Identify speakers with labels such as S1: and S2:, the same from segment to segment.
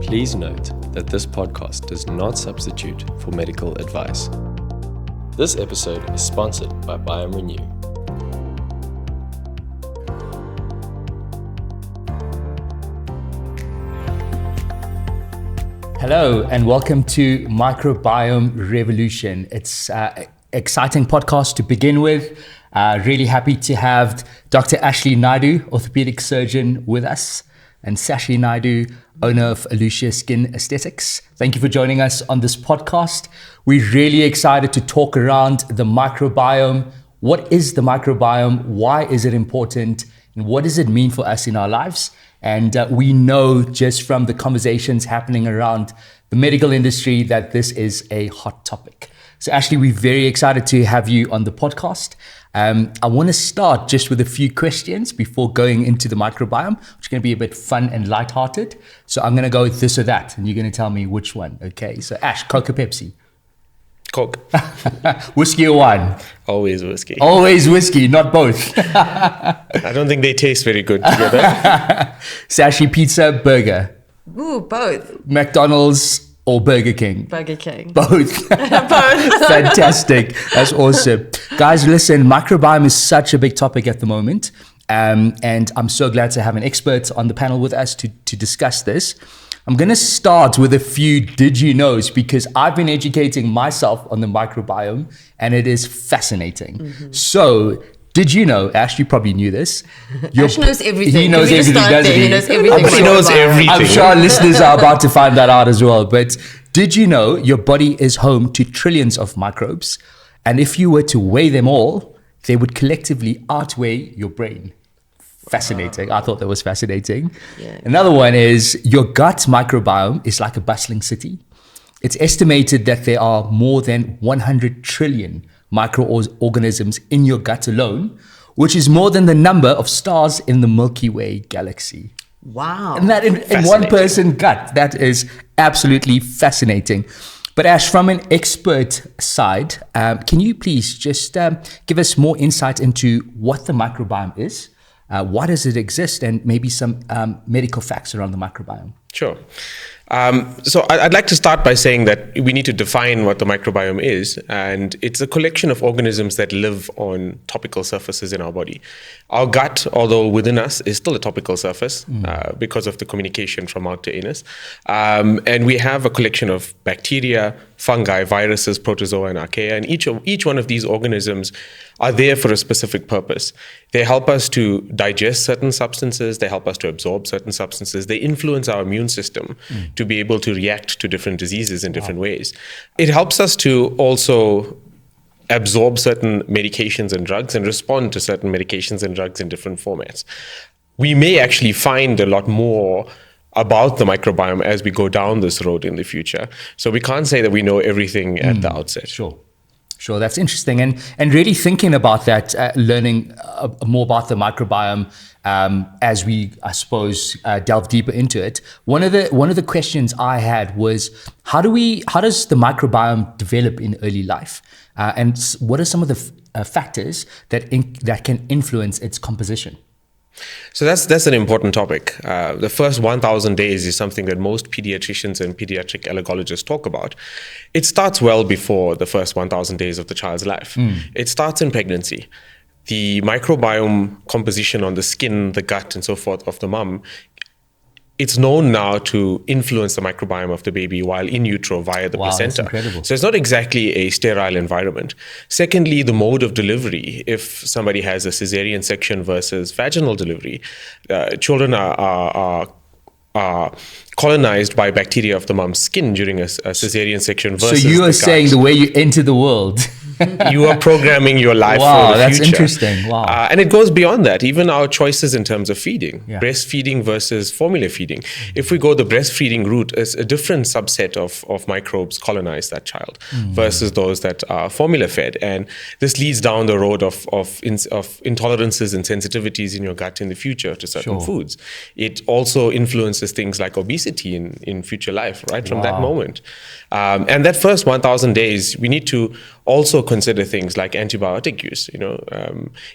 S1: Please note that this podcast does not substitute for medical advice. This episode is sponsored by Biome Renew.
S2: Hello and welcome to Microbiome Revolution. It's an exciting podcast to begin with. Really happy to have Dr. Ashley Naidu, orthopedic surgeon, with us, and Sashi Naidu, owner of Alucia Skin Aesthetics. Thank you for joining us on this podcast. We're really excited to talk around the microbiome. What is the microbiome? Why is it important? And what does it mean for us in our lives? And we know just from the conversations happening around the medical industry that this is a hot topic. So Ashley, we're very excited to have you on the podcast. I want to start just with a few questions before going into the microbiome, which is going to be a bit fun and lighthearted. So I'm going to go with this or that, and you're going to tell me which one. Okay, so Ash, Coke or Pepsi?
S1: Coke.
S2: Whiskey or wine?
S1: Always whiskey.
S2: Always whiskey, not both.
S1: I don't think they taste very good together.
S2: Sashi, pizza, burger?
S3: Ooh, both.
S2: McDonald's or Burger King?
S3: Burger King.
S2: Both.
S3: Both.
S2: Fantastic. That's awesome. Guys, listen, microbiome is such a big topic at the moment. And I'm so glad to have an expert on the panel with us to discuss this. I'm going to start with a few did you knows because I've been educating myself on the microbiome and it is fascinating. Mm-hmm. So, did you know, Ash, you probably knew this.
S3: Ash knows everything.
S2: He knows everything, doesn't he?
S3: He knows everything.
S1: He knows everything.
S2: I'm sure our listeners are about to find that out as well. But did you know your body is home to trillions of microbes? And if you were to weigh them all, they would collectively outweigh your brain. Fascinating. I thought that was fascinating. Yeah. Another one is your gut microbiome is like a bustling city. It's estimated that there are more than 100 trillion microorganisms in your gut alone, which is more than the number of stars in the Milky Way galaxy.
S3: Wow.
S2: And that in one person's gut, that is absolutely fascinating. But Ash, from an expert side, can you please just give us more insight into what the microbiome is? Why does it exist? And maybe some medical facts around the microbiome.
S1: Sure. So I'd like to start by saying that we need to define what the microbiome is, and it's a collection of organisms that live on topical surfaces in our body. Our gut, although within us, is still a topical surface because of the communication from mouth to anus. And we have a collection of bacteria, fungi, viruses, protozoa, and archaea, and each one of these organisms are there for a specific purpose. They help us to digest certain substances, they help us to absorb certain substances, they influence our immune system to be able to react to different diseases in different ways. It helps us to also absorb certain medications and drugs and respond to certain medications and drugs in different formats. We may actually find a lot more about the microbiome as we go down this road in the future. So we can't say that we know everything at the outset.
S2: Sure, that's interesting. And really thinking about that, learning more about the microbiome as we, I suppose, delve deeper into it. One of the questions I had was, how does the microbiome develop in early life? And what are some of the factors that can influence its composition?
S1: So that's an important topic. The first 1,000 days is something that most pediatricians and pediatric allergologists talk about. It starts well before the first 1,000 days of the child's life. It starts in pregnancy. The microbiome composition on the skin, the gut, and so forth of the mom, it's known now to influence the microbiome of the baby while in utero via the placenta.
S2: That's incredible.
S1: So it's not exactly a sterile environment. Secondly, the mode of delivery. If somebody has a cesarean section versus vaginal delivery, children are colonized by bacteria of the mom's skin during a cesarean section versus
S2: So you are saying the way you enter the world.
S1: You are programming your life for the future. Wow,
S2: that's interesting. Wow.
S1: And it goes beyond that. Even our choices in terms of feeding, breastfeeding versus formula feeding. If we go the breastfeeding route, a different subset of microbes colonize that child versus those that are formula fed. And this leads down the road of intolerances and sensitivities in your gut in the future to certain foods. It also influences things like obesity in future life, right, from that moment. And that first 1,000 days, we need to also consider things like antibiotic use.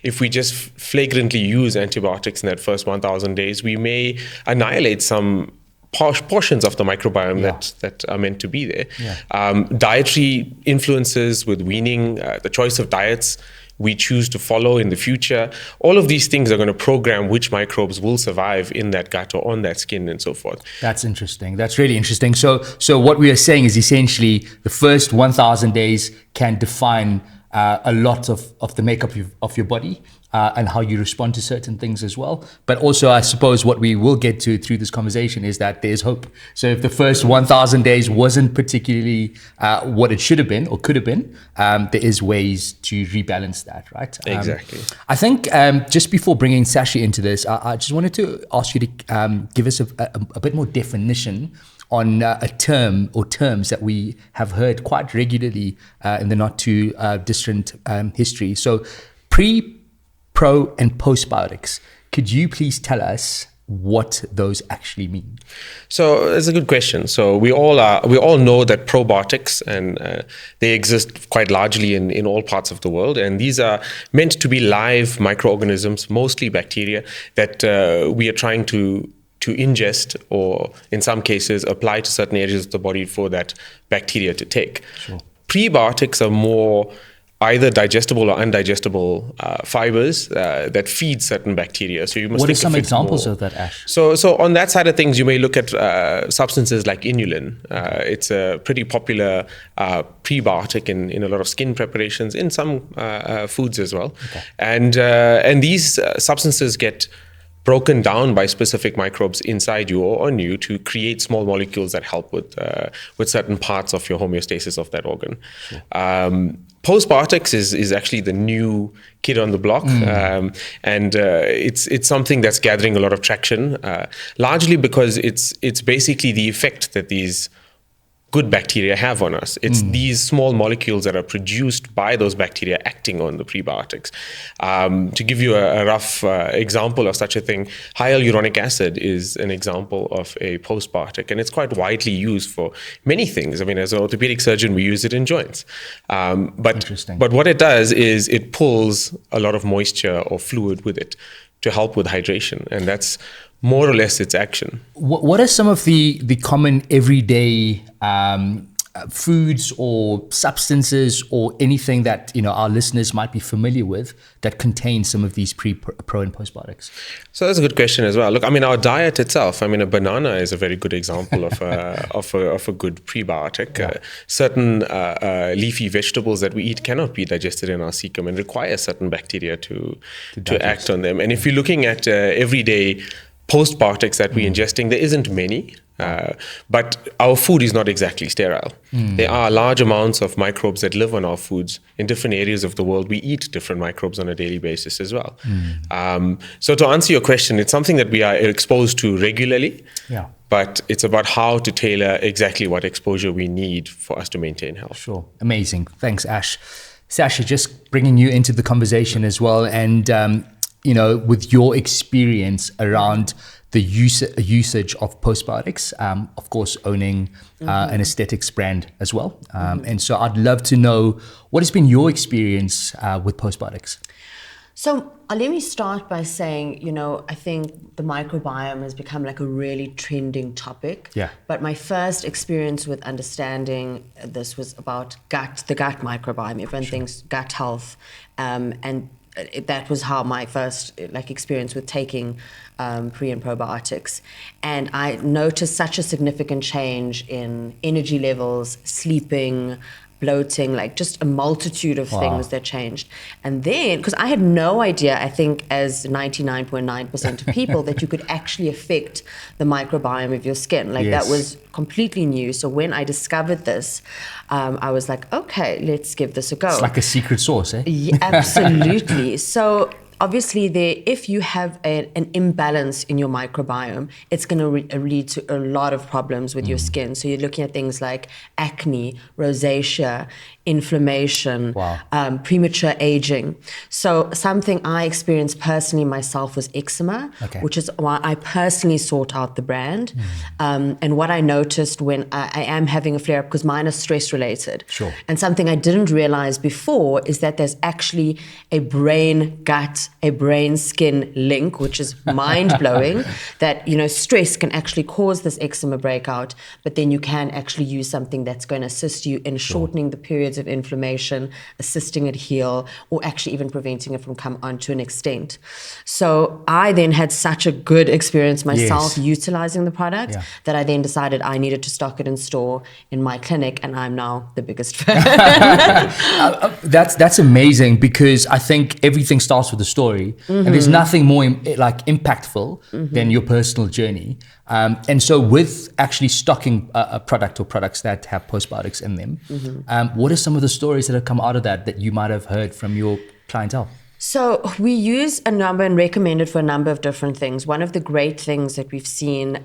S1: If we just flagrantly use antibiotics in that first 1,000 days, we may annihilate some portions of the microbiome that are meant to be there. Dietary influences with weaning, the choice of diets we choose to follow in the future. All of these things are going to program which microbes will survive in that gut or on that skin and so forth.
S2: That's interesting. That's really interesting. So what we are saying is essentially the first 1,000 days can define a lot of the makeup of your body and how you respond to certain things as well. But also, I suppose what we will get to through this conversation is that there's hope. So if the first 1,000 days wasn't particularly what it should have been or could have been, there is ways to rebalance that, right?
S1: Exactly.
S2: I think just before bringing Sashi into this, I just wanted to ask you to give us a bit more definition on a term or terms that we have heard quite regularly in the not too distant history. So pre, pro, and postbiotics. Could you please tell us what those actually mean?
S1: So it's a good question. So we all know that probiotics, and they exist quite largely in all parts of the world, and these are meant to be live microorganisms, mostly bacteria, that we are trying to ingest, or in some cases apply to certain areas of the body for that bacteria to take.
S2: Sure.
S1: Prebiotics are more either digestible or undigestible fibers that feed certain bacteria. So you must.
S2: What are
S1: think
S2: some
S1: of it
S2: examples
S1: more.
S2: of that, Ash?
S1: So on that side of things, you may look at substances like inulin. It's a pretty popular prebiotic in a lot of skin preparations, in some foods as well.
S2: Okay.
S1: And these substances get broken down by specific microbes inside you or on you to create small molecules that help with certain parts of your homeostasis of that organ.
S2: Sure.
S1: Postbiotics is actually the new kid on the block, and it's something that's gathering a lot of traction, largely because it's basically the effect that these good bacteria have on us. It's these small molecules that are produced by those bacteria acting on the prebiotics. To give you a rough example of such a thing, hyaluronic acid is an example of a postbiotic, and it's quite widely used for many things. I mean, as an orthopedic surgeon, we use it in joints. But what it does is it pulls a lot of moisture or fluid with it to help with hydration, and that's more or less its action.
S2: What are some of the common everyday foods or substances or anything that our listeners might be familiar with that contain some of these pro, and postbiotics?
S1: So that's a good question as well. Look, I mean, our diet itself. I mean, a banana is a very good example of a good prebiotic.
S2: Yeah.
S1: Certain leafy vegetables that we eat cannot be digested in our cecum and require certain bacteria to act on them. And if you're looking at everyday postbiotics that we're ingesting, there isn't many, but our food is not exactly sterile. There are large amounts of microbes that live on our foods in different areas of the world. We eat different microbes on a daily basis as well. So to answer your question, it's something that we are exposed to regularly, but it's about how to tailor exactly what exposure we need for us to maintain health.
S2: Sure. Amazing. Thanks, Ash. Sasha, just bringing you into the conversation as well, and with your experience around the usage of postbiotics, of course, owning an aesthetics brand as well. And so I'd love to know, what has been your experience with postbiotics?
S3: So let me start by saying, I think the microbiome has become like a really trending topic.
S2: Yeah.
S3: But my first experience with understanding this was about the gut microbiome. Everyone thinks gut health, and that was how my first experience with taking pre and probiotics. And I noticed such a significant change in energy levels, sleeping, bloating, just a multitude of things that changed. And then, because I had no idea, I think as 99.9% of people, that you could actually affect the microbiome of your skin. That was completely new. So when I discovered this, I was like, okay, let's give this a go.
S2: It's like a secret sauce, eh?
S3: Yeah, absolutely. So obviously, if you have an imbalance in your microbiome, it's going to lead to a lot of problems with your skin. So you're looking at things like acne, rosacea, inflammation, premature aging. So something I experienced personally myself was eczema, which is why I personally sought out the brand. And what I noticed when I am having a flare-up, because mine is stress-related.
S2: Sure.
S3: And something I didn't realize before is that there's actually a brain-gut, a brain-skin link, which is mind-blowing, that, you know, stress can actually cause this eczema breakout, but then you can actually use something that's going to assist you in shortening the periods of inflammation, assisting it heal, or actually even preventing it from come on to an extent. So I then had such a good experience myself utilizing the product that I then decided I needed to stock it in store in my clinic, and I'm now the biggest fan.
S2: That's amazing, because I think everything starts with a story, and there's nothing more impactful than your personal journey. And so with actually stocking a product or products that have postbiotics in them, what are some of the stories that have come out of that you might have heard from your clientele?
S3: So we use a number and recommend it for a number of different things. One of the great things that we've seen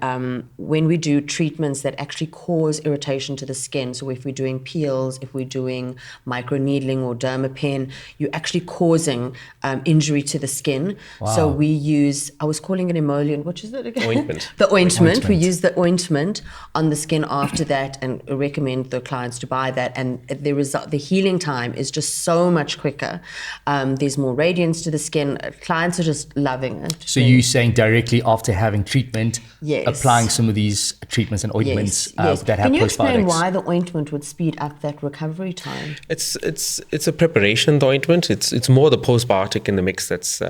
S3: when we do treatments that actually cause irritation to the skin, so if we're doing peels, if we're doing microneedling or dermapen, you're actually causing injury to the skin. So we use, I was calling it emollient, what is it again?
S1: Ointment.
S3: The ointment. We use the ointment on the skin after that and recommend the clients to buy that. And the healing time is just so much quicker. There's more radiance to the skin. Clients are just loving it.
S2: So you're saying directly after having treatment, applying some of these treatments and ointments that have postbiotics.
S3: Can you explain why the ointment would speed up that recovery time?
S1: It's a preparation, the ointment. It's more the postbiotic in the mix that's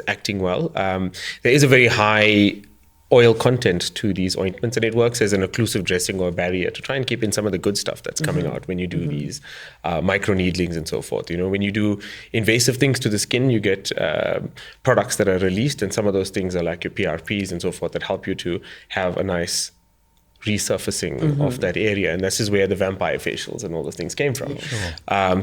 S1: acting well. There is a very high oil content to these ointments, and it works as an occlusive dressing or a barrier to try and keep in some of the good stuff that's coming out when you do these microneedlings and so forth. You know, when you do invasive things to the skin, you get products that are released, and some of those things are like your PRPs and so forth that help you to have a nice resurfacing of that area, and this is where the vampire facials and all those things came from.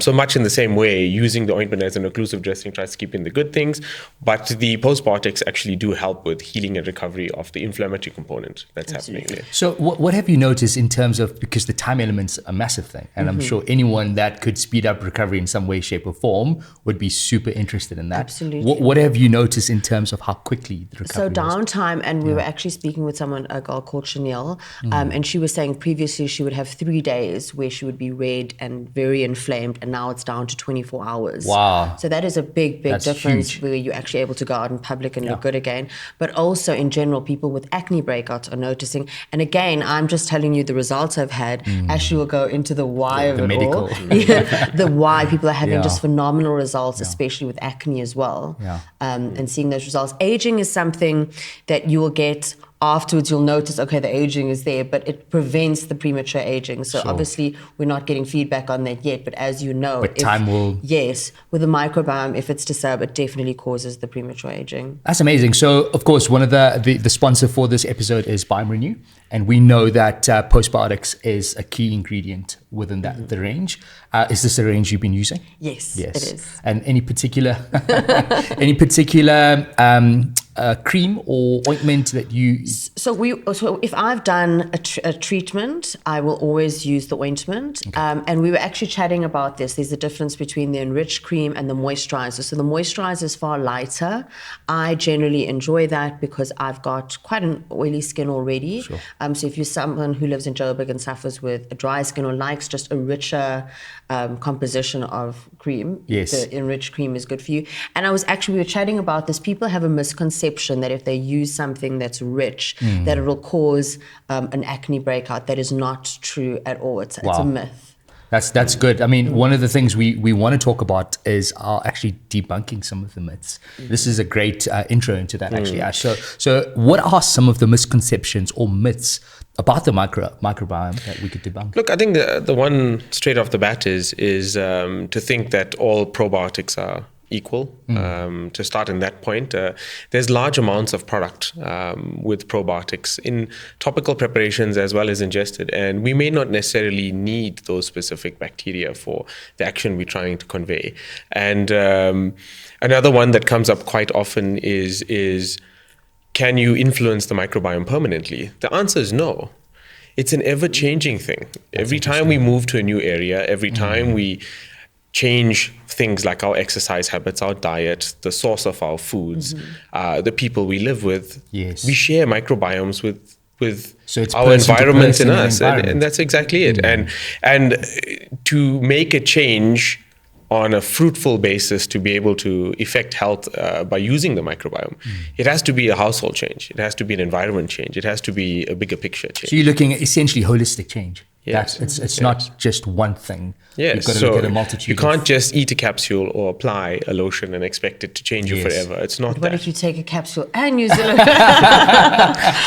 S1: So much in the same way, using the ointment as an occlusive dressing tries to keep in the good things, but the postbiotics actually do help with healing and recovery of the inflammatory component that's happening there.
S2: So what have you noticed in terms of, because the time element's a massive thing, and I'm sure anyone that could speed up recovery in some way, shape or form would be super interested in that.
S3: Absolutely.
S2: What have you noticed in terms of how quickly the recovery
S3: So downtime, and we were actually speaking with someone, a girl called Chanel, and she was saying previously she would have 3 days where she would be red and very inflamed, and now it's down to 24 hours.
S2: Wow.
S3: So that is a big
S2: That's
S3: difference
S2: huge.
S3: where you're actually able to go out in public and look good again. But also in general, people with acne breakouts are noticing. And again, I'm just telling you the results I've had. Ashley will go into the why of
S2: the
S3: it
S2: medical.
S3: all. The why people are having just phenomenal results, especially with acne as well. And seeing those results. Aging is something that you will get afterwards. You'll notice, okay, the aging is there, but it prevents the premature aging. So obviously we're not getting feedback on that yet, but as you know,
S2: But time will...
S3: Yes, with the microbiome, if it's disturbed, it definitely causes the premature aging.
S2: That's amazing. So, of course, one of the sponsor for this episode is BiomeRenew, and we know that postbiotics is a key ingredient within that the range. Is this a range you've been using?
S3: Yes, it is.
S2: And any particular cream or ointment that you...
S3: So if I've done a treatment, I will always use the ointment. And we were actually chatting about this. There's a difference between the enriched cream and the moisturizer. So the moisturizer is far lighter. I generally enjoy that because I've got quite an oily skin already. So if you're someone who lives in Joburg and suffers with a dry skin or likes just a richer composition of cream, the enriched cream is good for you. And we were chatting about this. People have a misconception that if they use something that's rich, that it will cause an acne breakout. That is not true at all. It's a myth.
S2: That's good. I mean, one of the things we want to talk about is actually debunking some of the myths. This is a great intro into that, actually, Ash. So what are some of the misconceptions or myths about the microbiome that we could debunk?
S1: Look, I think the one straight off the bat is to think that all probiotics are equal. To start in that point, there's large amounts of product with probiotics in topical preparations as well as ingested, and we may not necessarily need those specific bacteria for the action we're trying to convey. And another one that comes up quite often is can you influence the microbiome permanently? The answer is no. it's an ever-changing thing. Every time we move to a new area, every time we change things like our exercise habits, our diet, the source of our foods, the people we live with, we share microbiomes with
S2: so it's
S1: our environment in us,
S2: environment.
S1: and that's exactly it. And to make a change on a fruitful basis to be able to effect health by using the microbiome, it has to be a household change. It has to be an environment change. It has to be a bigger picture change.
S2: So you're looking at essentially holistic change.
S1: Yes.
S2: It's not just one thing.
S1: Yes.
S2: You've got to look at a multitude.
S1: You can't just eat a capsule or apply a lotion and expect it to change you forever. It's not
S3: What
S1: that.
S3: if you take a capsule and use it?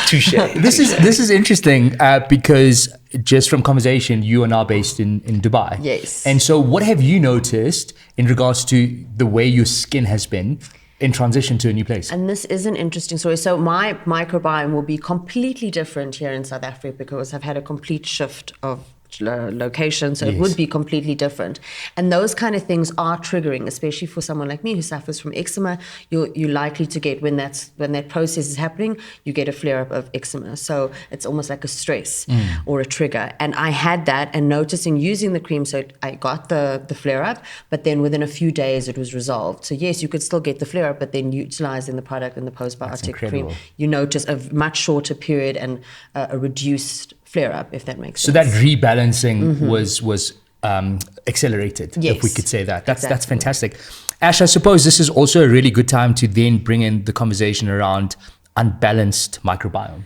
S1: Touche.
S2: This is interesting because just from conversation, you are now based in Dubai.
S3: Yes.
S2: And so what have you noticed in regards to the way your skin has been in transition to a new place?
S3: And this is an interesting story. So my microbiome will be completely different here in South Africa because I've had a complete shift of location, so it would be completely different. And those kind of things are triggering, especially for someone like me who suffers from eczema. You're likely to get, when that process is happening, you get a flare-up of eczema. So it's almost like a stress or a trigger. And I had that, and noticing using the cream, so I got the flare-up, but then within a few days it was resolved. So yes, you could still get the flare-up, but then utilizing the product and the postbiotic cream, you notice a much shorter period and a reduced flare-up, if that makes sense.
S2: So that rebalancing was accelerated,
S3: Yes,
S2: if we could say that. That's
S3: exactly.
S2: fantastic. Ash, I suppose this is also a really good time to then bring in the conversation around unbalanced microbiome.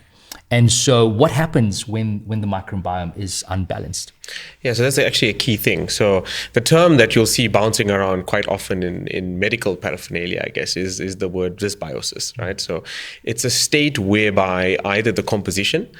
S2: And so what happens when the microbiome is unbalanced?
S1: Yeah, so that's actually a key thing. So the term that you'll see bouncing around quite often in medical paraphernalia, I guess, is the word dysbiosis, right? So it's a state whereby either the composition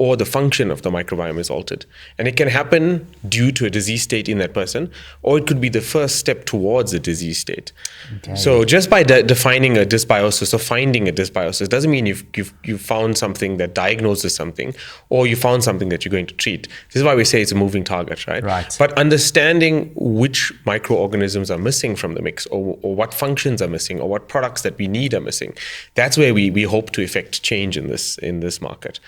S1: or the function of the microbiome is altered. And it can happen due to a disease state in that person, or it could be the first step towards a disease state. Okay. So just by defining a dysbiosis or finding a dysbiosis doesn't mean you've found something that diagnoses something, or you found something that you're going to treat. This is why we say it's a moving target, right?
S2: Right.
S1: But understanding which microorganisms are missing from the mix, or what functions are missing, or what products that we need are missing, that's where we hope to effect change in this market.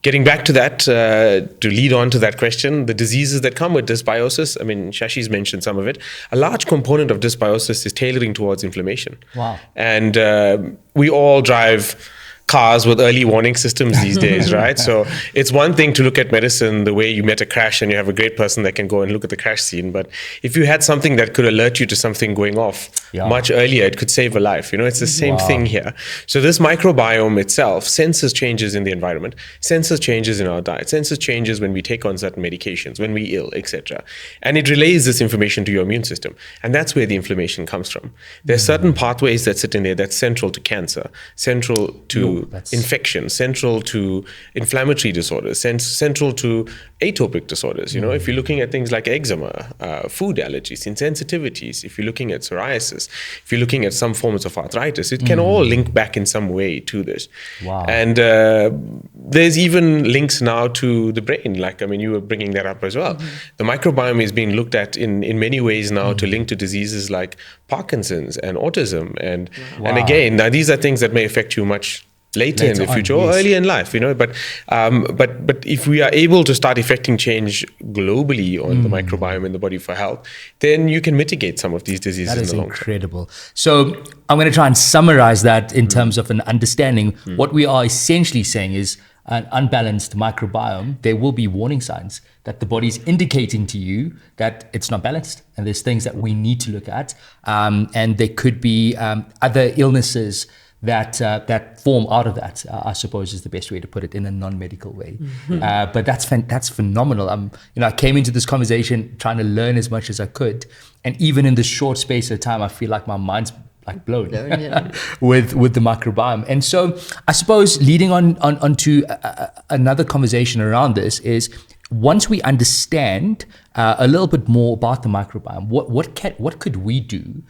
S1: Getting back to that, to lead on to that question, the diseases that come with dysbiosis, I mean, Shashi's mentioned some of it. A large component of dysbiosis is tailoring towards inflammation.
S2: Wow.
S1: And we all drive cars with early warning systems these days, right? So it's one thing to look at medicine the way you met a crash and you have a great person that can go and look at the crash scene. But if you had something that could alert you to something going off much earlier, it could save a life. You know, it's the same thing here. So this microbiome itself senses changes in the environment, senses changes in our diet, senses changes when we take on certain medications, when we're ill, etc. And it relays this information to your immune system. And that's where the inflammation comes from. There's certain pathways that sit in there that's central to cancer, central to infection, central to inflammatory disorders, central to atopic disorders. You know, if you're looking at things like eczema, food allergies, insensitivities, if you're looking at psoriasis, if you're looking at some forms of arthritis, it can all link back in some way to this.
S2: Wow.
S1: And there's even links now to the brain. Like, I mean, you were bringing that up as well. The microbiome is being looked at in many ways now to link to diseases like Parkinson's and autism. And again, now these are things that may affect you much later in the future or early in life, you know, but if we are able to start effecting change globally on the microbiome in the body for health, then you can mitigate some of these diseases in the long term.
S2: Incredible. So I'm going to try and summarize that in terms of an understanding. What we are essentially saying is an unbalanced microbiome, there will be warning signs that the body's indicating to you that it's not balanced, and there's things that we need to look at, and there could be other illnesses that form out of that, I suppose is the best way to put it in a non-medical way. But that's phenomenal. I came into this conversation trying to learn as much as I could, and even in this short space of time, I feel like my mind's like blown with the microbiome. And so I suppose leading on to another conversation around this is, once we understand a little bit more about the microbiome, what could we do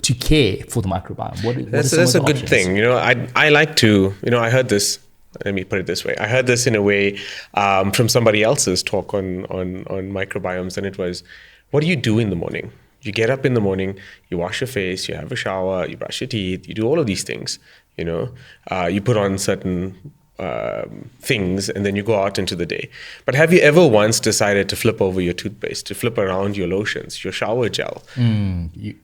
S2: to care for the microbiome?
S1: That's a good thing. You know, I like to, you know, I heard this, let me put it this way. I heard this in a way from somebody else's talk on microbiomes, and it was, what do you do in the morning? You get up in the morning, you wash your face, you have a shower, you brush your teeth, you do all of these things, you know. You put on certain things, and then you go out into the day. But have you ever once decided to flip over your toothpaste, to flip around your lotions, your shower gel?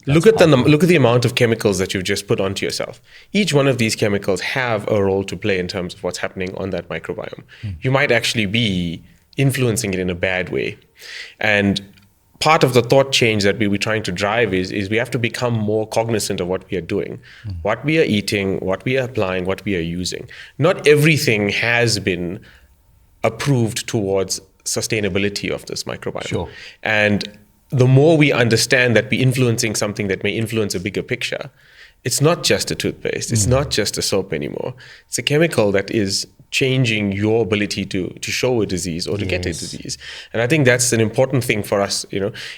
S1: Look at the amount of chemicals that you've just put onto yourself. Each one of these chemicals have a role to play in terms of what's happening on that microbiome. You might actually be influencing it in a bad way. And part of the thought change that we're trying to drive is we have to become more cognizant of what we are doing, what we are eating, what we are applying, what we are using. Not everything has been approved towards sustainability of this microbiome.
S2: Sure.
S1: And the more we understand that we're influencing something that may influence a bigger picture, it's not just a toothpaste, it's not just a soap anymore. It's a chemical that is changing your ability to show a disease or to get a disease. And I think that's an important thing for us.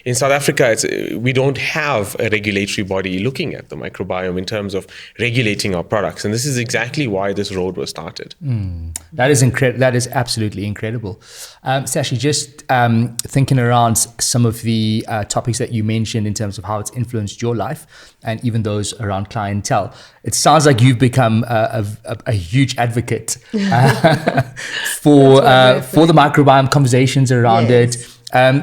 S1: In South Africa, we don't have a regulatory body looking at the microbiome in terms of regulating our products. And this is exactly why this road was started.
S2: That is incredible. That is absolutely incredible. Sashi, just thinking around some of the topics that you mentioned in terms of how it's influenced your life and even those around clientele, it sounds like you've become a huge advocate for the microbiome, conversations around it.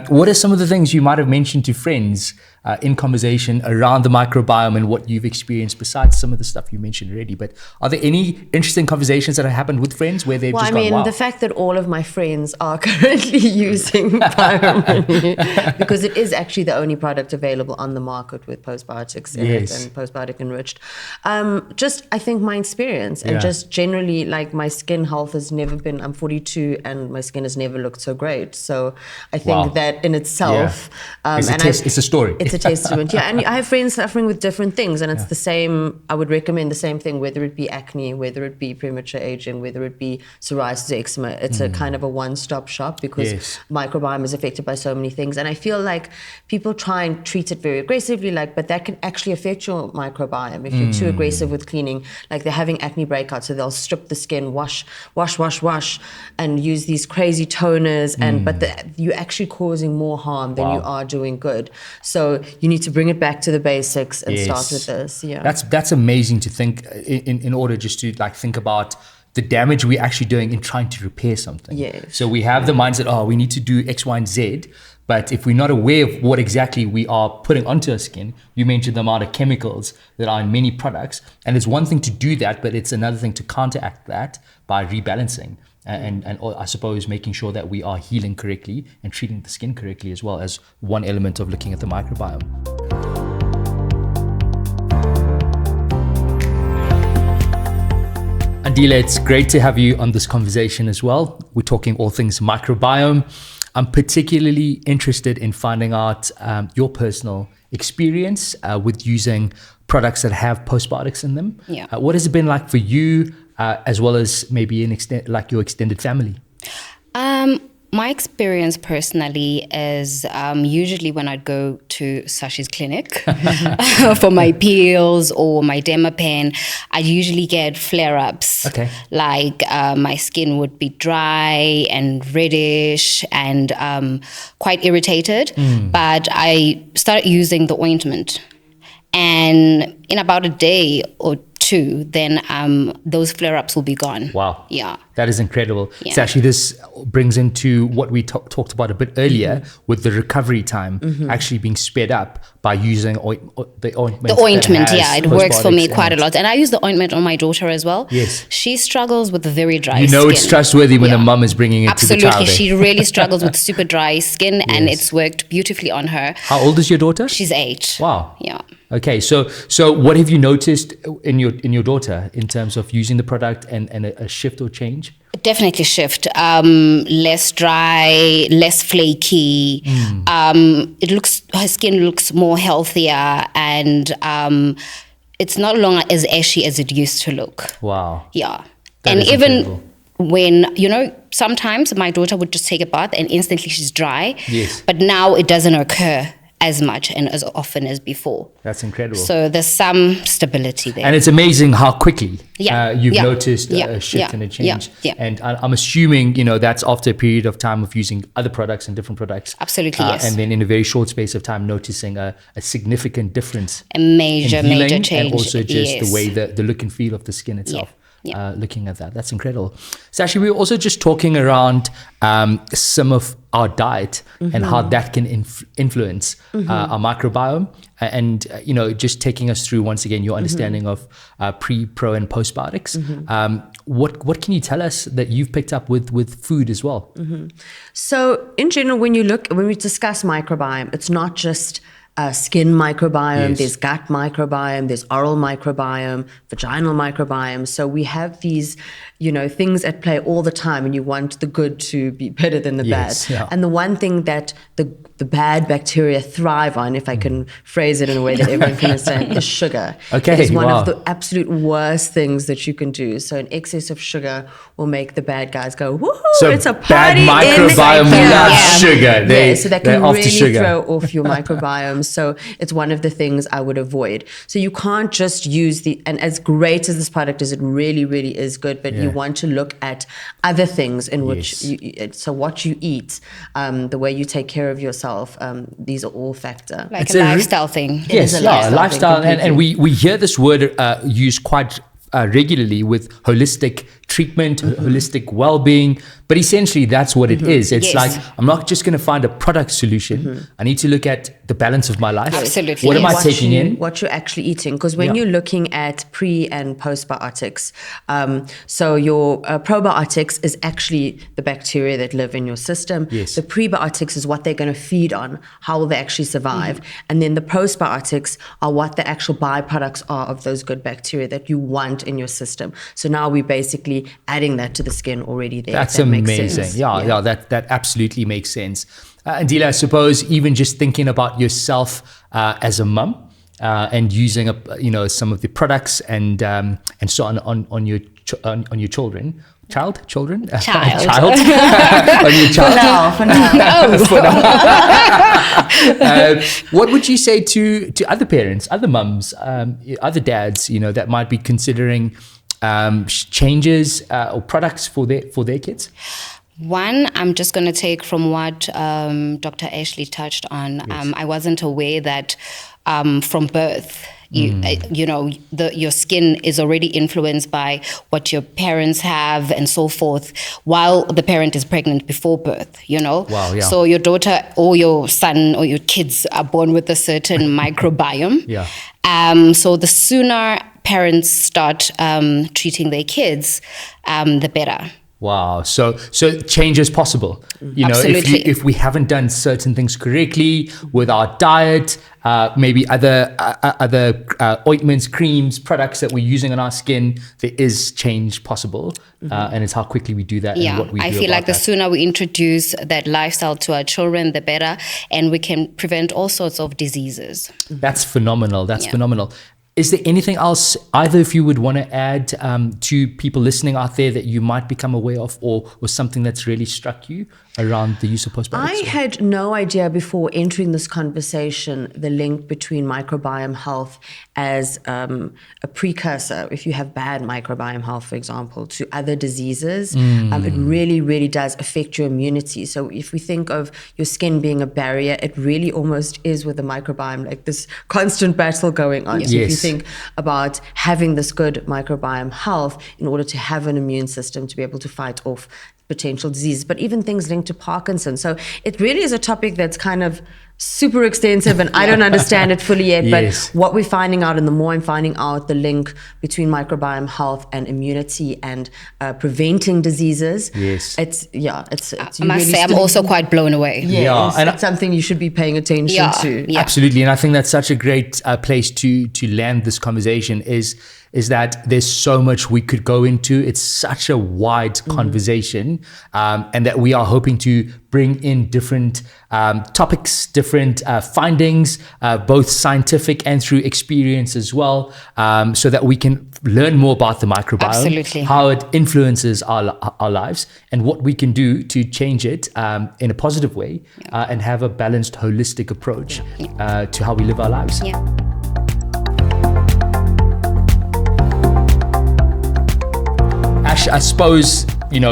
S2: What are some of the things you might have mentioned to friends in conversation around the microbiome and what you've experienced besides some of the stuff you mentioned already? But are there any interesting conversations that have happened with friends where they've just gone, wow?
S3: The fact that all of my friends are currently using Biomoney, because it is actually the only product available on the market with postbiotics in it and postbiotic enriched. Just, I think my experience and just generally, like, my skin health has never been, I'm 42 and my skin has never looked so great. So I think that in itself,
S2: it's a story.
S3: It's a testament. And I have friends suffering with different things, and it's the same. I would recommend the same thing, whether it be acne, whether it be premature aging, whether it be psoriasis, eczema. It's a kind of a one-stop shop because microbiome is affected by so many things. And I feel like people try and treat it very aggressively, but that can actually affect your microbiome if you're too aggressive with cleaning. Like, they're having acne breakouts, so they'll strip the skin, wash, and use these crazy toners, but you're actually causing more harm than you are doing good. So you need to bring it back to the basics and start with this.
S2: That's amazing to think in order just to think about the damage we're actually doing in trying to repair something. So we have the mindset, we need to do X, Y, and Z. But if we're not aware of what exactly we are putting onto our skin, you mentioned the amount of chemicals that are in many products. And it's one thing to do that, but it's another thing to counteract that by rebalancing. And I suppose making sure that we are healing correctly and treating the skin correctly as well as one element of looking at the microbiome. Andile, it's great to have you on this conversation as well. We're talking all things microbiome. I'm particularly interested in finding out your personal experience with using products that have postbiotics in them. What has it been like for you? As well as maybe your extended family?
S4: My experience personally is usually when I go to Sashi's clinic for my peels or my Dermapen, I usually get flare-ups. Like my skin would be dry and reddish and quite irritated. But I started using the ointment. And in about a day or two, then those flare-ups will be gone.
S2: Wow. That is incredible. So actually this brings into what we talked about a bit earlier with the recovery time actually being sped up by using the ointment.
S4: The ointment, it works for me quite a lot. And I use the ointment on my daughter as well. She struggles with very dry skin.
S2: It's trustworthy when a mum is bringing it to the child.
S4: Absolutely. She really struggles with super dry skin and it's worked beautifully on her.
S2: How old is your daughter?
S4: She's 8.
S2: Wow. Okay, so what have you noticed in your daughter in terms of using the product and a shift or change?
S4: Definitely shift. Less dry, less flaky. Her skin looks more healthier, and it's not longer as ashy as it used to look.
S2: Wow.
S4: And even when, sometimes my daughter would just take a bath and instantly she's dry. But now it doesn't occur as much and as often as before.
S2: That's incredible.
S4: So there's some stability there.
S2: And it's amazing how quickly you've noticed a shift and a change. And I'm assuming, that's after a period of time of using other products and different products.
S4: Absolutely, yes.
S2: And then in a very short space of time, noticing a significant difference.
S4: A major change.
S2: And also just the way the look and feel of the skin itself. looking at that. That's incredible. So actually, we were also just talking around some of our diet and how that can influence our microbiome, and just taking us through once again your understanding of pre, pro, and postbiotics. What can you tell us that you've picked up with food as well?
S3: So in general, when we discuss microbiome, it's not just skin microbiome, there's gut microbiome, there's oral microbiome, vaginal microbiome. So we have these, things at play all the time, and you want the good to be better than the bad.
S2: Yeah.
S3: And the one thing that the bad bacteria thrive on, if I can phrase it in a way that everyone can understand, is sugar.
S2: Okay,
S3: It is one
S2: wow.
S3: of the absolute worst things that you can do. So an excess of sugar will make the bad guys go, woohoo,
S2: So
S3: it's a
S2: bad
S3: party
S2: microbiome
S3: in
S2: loves
S4: Yeah.
S2: sugar.
S3: so that
S2: they're
S3: can
S2: after
S3: really
S2: sugar.
S3: throw off your microbiome. So it's one of the things I would avoid. So you can't just use and as great as this product is, it really, really is good, but you want to look at other things in which, so what you eat, the way you take care of yourself, these are all factor.
S4: Like
S2: It's
S4: a
S2: a
S4: lifestyle thing.
S3: It is a
S2: lifestyle,
S3: thing
S2: and we hear this word used quite regularly with holistic treatment, holistic well-being, but essentially that's what it is. It's
S4: Yes.
S2: like, I'm not just going to find a product solution. I need to look at the balance of my life.
S4: Absolutely.
S2: What am I
S3: What
S2: taking in?
S3: What you're actually eating. Because when you're looking at pre and postbiotics, so your probiotics is actually the bacteria that live in your system.
S2: Yes.
S3: The prebiotics is what they're going to feed on, how will they actually survive. And then the postbiotics are what the actual byproducts are of those good bacteria that you want in your system. So now we're basically adding that to the skin already there.
S2: That's
S3: if that makes
S2: amazing.
S3: sense.
S2: Yeah, that absolutely makes sense. Andila, I suppose even just thinking about yourself as a mum and using some of the products and so on your children. Children?
S4: Child.
S2: On your child.
S3: For now.
S2: What would you say to other parents, other mums, other dads, that might be considering changes or products for their kids?
S4: One, I'm just going to take from what Dr. Ashley touched on. I wasn't aware that from birth, your skin is already influenced by what your parents have and so forth, while the parent is pregnant before birth,
S2: Wow, yeah.
S4: So your daughter or your son or your kids are born with a certain microbiome.
S2: Yeah.
S4: So the sooner parents start treating their kids, the better.
S2: Wow. So change is possible.
S4: Absolutely.
S2: If we haven't done certain things correctly with our diet, maybe other ointments, creams, products that we're using on our skin, there is change possible. And it's how quickly we do that and what we do
S4: I feel
S2: about
S4: like the
S2: that.
S4: sooner we introduce that lifestyle to our children, the better, and we can prevent all sorts of diseases.
S2: That's phenomenal. That's phenomenal. Is there anything else either of you would want to add to people listening out there that you might become aware of, or something that's really struck you around the use of postbiotics?
S3: I had no idea before entering this conversation the link between microbiome health as a precursor, if you have bad microbiome health, for example, to other diseases. It really, really does affect your immunity. So if we think of your skin being a barrier, it really almost is with the microbiome, like this constant battle going on. So if you think about having this good microbiome health in order to have an immune system to be able to fight off potential disease, but even things linked to Parkinson's. So it really is a topic that's kind of super extensive, and I don't understand it fully yet.
S2: Yes.
S3: But what we're finding out, and the more I'm finding out the link between microbiome health and immunity and preventing diseases, it's
S4: I must say, I'm also quite blown away.
S3: Yes,
S2: and
S3: it's something you should be paying attention to.
S4: Yeah.
S2: Absolutely. And I think that's such a great place to land this conversation is that there's so much we could go into. It's such a wide conversation, and that we are hoping to bring in different topics, different findings, both scientific and through experience as well, so that we can learn more about the microbiome,
S4: Absolutely.
S2: how it influences our lives, and what we can do to change it in a positive way, and have a balanced, holistic approach to how we live our lives.
S4: Yeah.
S2: Ash, I suppose,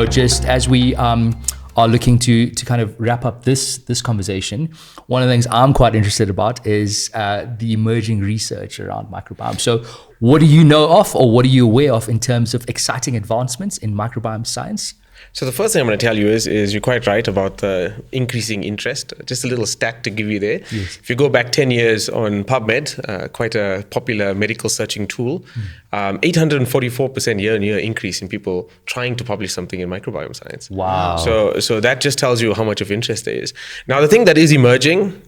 S2: just as we are looking to kind of wrap up this conversation, one of the things I'm quite interested about is the emerging research around microbiome. So what do you know of, or what are you aware of in terms of exciting advancements in microbiome science?
S1: So the first thing I'm going to tell you is you're quite right about the increasing interest. Just a little stat to give you there.
S2: Yes.
S1: If you go back 10 years on PubMed, quite a popular medical searching tool, 844% year-on-year increase in people trying to publish something in microbiome science.
S2: Wow.
S1: So that just tells you how much of interest there is. Now, the thing that is emerging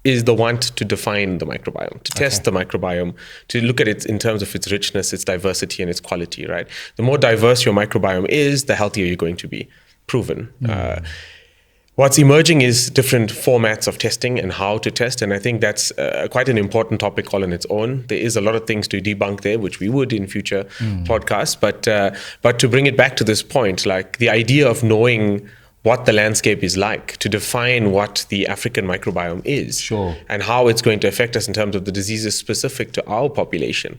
S1: is the want to define the microbiome, to test the microbiome, to look at it in terms of its richness, its diversity, and its quality, right? The more diverse your microbiome is, the healthier you're going to be, proven. What's emerging is different formats of testing and how to test, and I think that's quite an important topic all on its own. There is a lot of things to debunk there, which we would in future podcasts, but to bring it back to this point, like the idea of knowing what the landscape is like, to define what the African microbiome is,
S2: Sure.
S1: and how it's going to affect us in terms of the diseases specific to our population.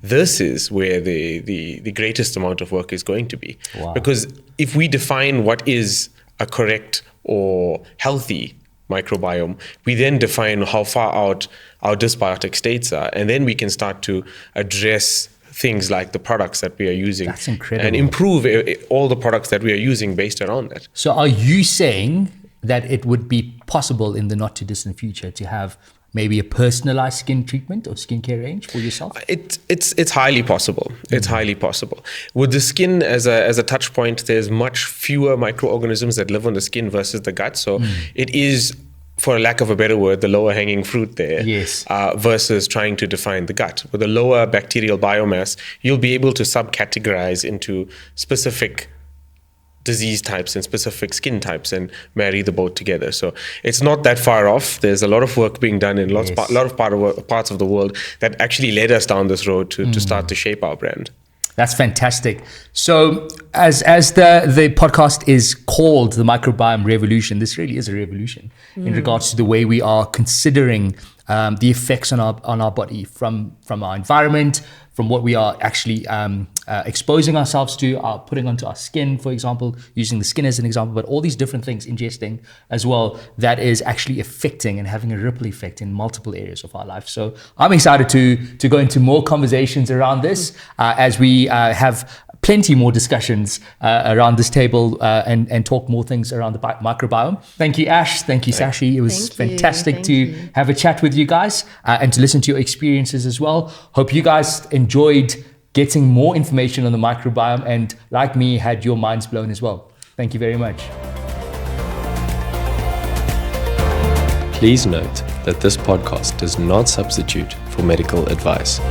S1: This is where the greatest amount of work is going to be.
S2: Wow.
S1: Because if we define what is a correct or healthy microbiome, we then define how far out our dysbiotic states are, and then we can start to address things like the products that we are using.
S2: That's incredible.
S1: And improve all the products that we are using based around that.
S2: So are you saying that it would be possible in the not too distant future to have maybe a personalized skin treatment or skincare range for yourself?
S1: It's highly possible. It's highly possible. With the skin as a touch point, there's much fewer microorganisms that live on the skin versus the gut. So it is, for lack of a better word, the lower hanging fruit there,
S2: Yes.
S1: versus trying to define the gut. With a lower bacterial biomass, you'll be able to subcategorize into specific disease types and specific skin types and marry the both together. So it's not that far off. There's a lot of work being done in lot of parts of the world that actually led us down this road to start to shape our brand.
S2: That's fantastic. So as the podcast is called The Microbiome Revolution, this really is a revolution in regards to the way we are considering the effects on our body from our environment, from what we are actually exposing ourselves to, putting onto our skin, for example, using the skin as an example, but all these different things ingesting as well, that is actually affecting and having a ripple effect in multiple areas of our life. So I'm excited to go into more conversations around this as we have plenty more discussions around this table and talk more things around the microbiome. Thank you, Ash. Thank you, Sashi. It was fantastic to have a chat with you guys and to listen to your experiences as well. Hope you guys enjoyed getting more information on the microbiome and, like me, had your minds blown as well. Thank you very much.
S5: Please note that this podcast does not substitute for medical advice.